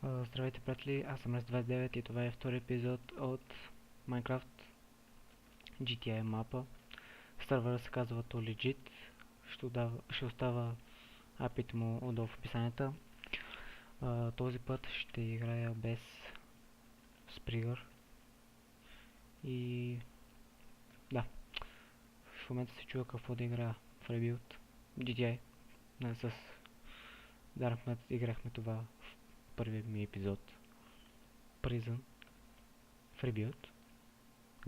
Здравейте, приятели, аз съм Рез29 и това е втори епизод от Minecraft GTA мапа. Сървъра се казва ToLegit. Ще остава апит му отдолу в описанието. Този път ще играя без Спригър. И да, в момента се чува какво да играя в Rebuild GTA. Не, с играхме това в първият ми епизод. Prison в Rebuild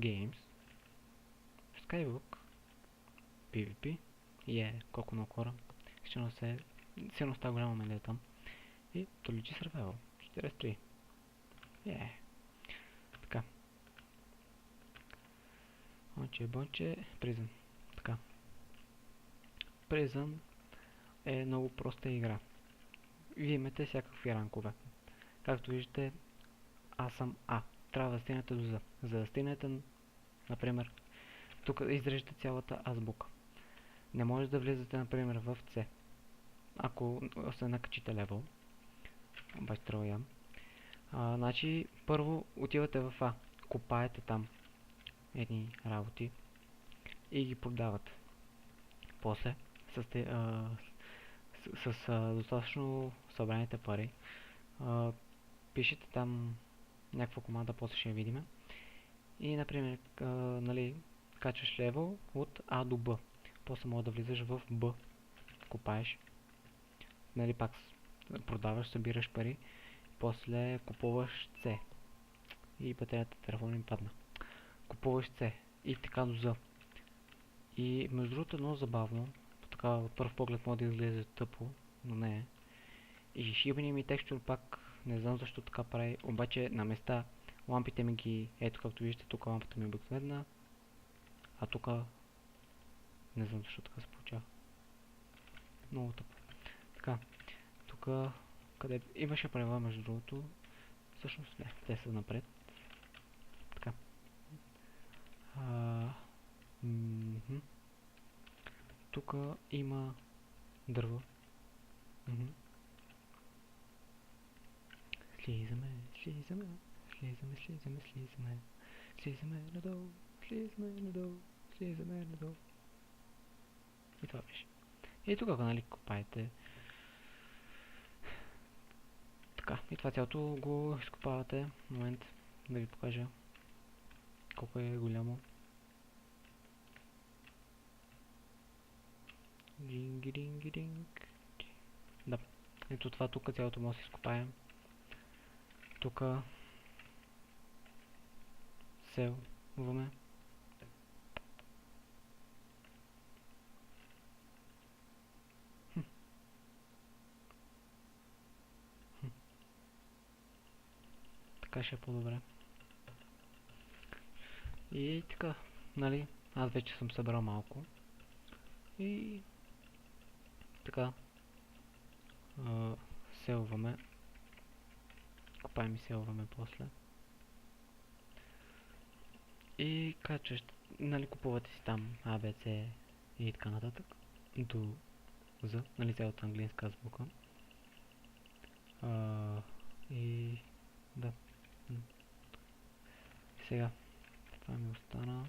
Games Skywalk PvP и колко много хора. Сигурно става голяма медия там. И ToLegit Survival 43. Така. Бонче, Prison. Така. Prison е много проста игра. Вие имате всякакви ранкове. Както виждате, аз съм А. Трябва да стигнете до З. За да стигнете, например, тук изрежете цялата азбука. Не може да влизате, например, в С. Ако се накачите левел, обаче трябва значи, първо отивате в А, копаете там едни работи и ги продавате. После, с достатъчно събраните пари, пишете там някаква команда, после ще я видим. И, например, нали, качваш левел от А до Б. После може да влизаш в Б, копаеш, нали, пак продаваш, събираш пари, после купуваш С. И батерията телефона ми падна. Купуваш С и така до З. И между другото много забавно, така от първ поглед може да изглежда тъпо, но не е. И шибания ми текстур пак, не знам защо така прави, обаче на места лампите ми ги, ето както виждате, тук лампата ми е обикновена, а тук не знам защо така се получава. Много тъпо. Така, тук къде имаше правила между другото, всъщност не, те са напред. Така. Тук има дърво. Слизаме надолу, слизаме надолу. И това беше. И тук, нали, копаете. Така, и това цялото го изкопавате. Момент да ви покажа колко е голямо. Динг. Да, ето това тук цялото може да се изкопаем. Тук селваме. Така ще е по-добре. И така, нали, аз вече съм събрал малко. И така, селваме. Копаем и селваме после. И качваш, нали, купувате си там А, Б, С и така нататък. До З, нали, цялата английска азбука. И да. Сега, това ми остана.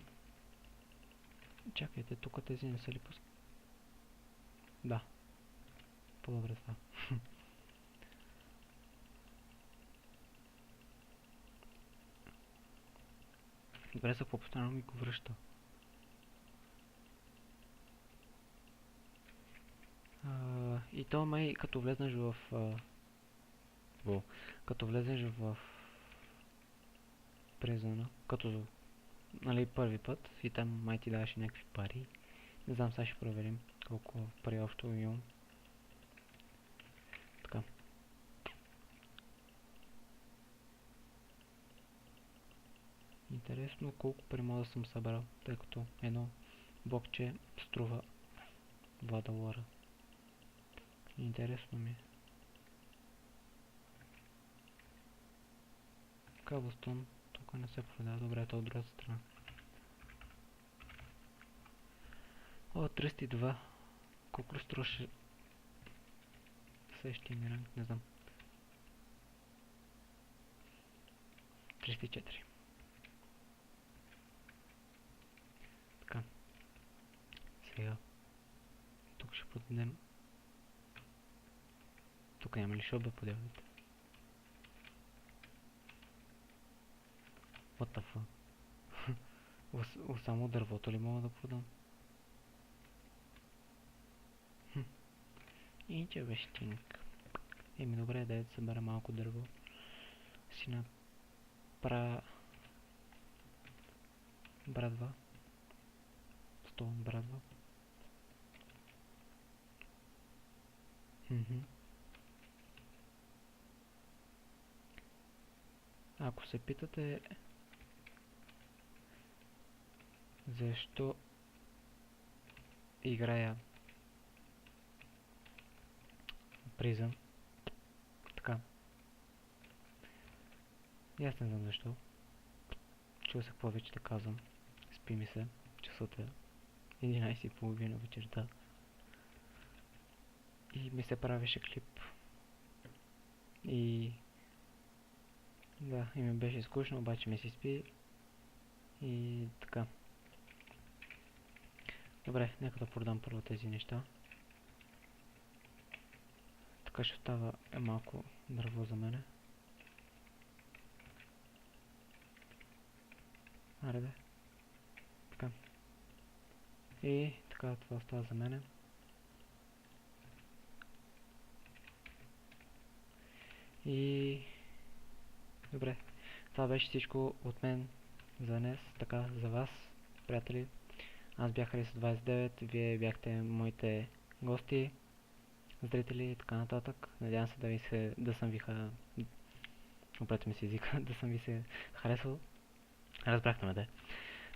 Чакайте, тук тези не са ли пускат? Да. По-добре това. Добре, за какво постоянно ми го връща. И то май като влезнеш в... като влезеш в Призъна, като, нали, първи път и там май ти даваш някакви пари. Не знам, сега ще проверим колко пари общо имам. Така. Интересно колко пари мога да съм събрал, тъй като едно блокче струва $2. Интересно ми е. Каблстон тук не се продава, добре, това от другата страна. О, 302. Колко струваше следващия ми ранг, не знам. 304. Така, сега тук ще подадем. Тук няма ли шоба по дяволите? What the fuck? Само дървото ли мога да продам? И че вещинг. Еми добре, да събера малко дърво. Си направя брадва. Стон брадва. Ако се питате защо играя Prison, така. И аз не знам защо. Чува се какво вече да казвам. Спи ми се. Часът е 11:30 вечерта. И ми се правеше клип. И да, и ми беше скучно, обаче ми се спи. И така. Добре, нека да продам първо тези неща. Така ще остава малко дърво за мене. Аре бе. Така. И така, това остава за мене. И добре. Това беше всичко от мен за днес. Така, за вас, приятели. Аз бях Рис29, вие бяхте моите гости, зрители и така нататък. Надявам се да съм ви Опрете ми се езика, да съм ви се харесал. Разбрахте ме, да.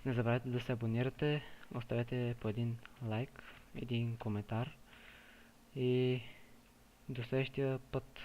Не забравяйте да се абонирате, оставете по един лайк, един коментар и до следващия път.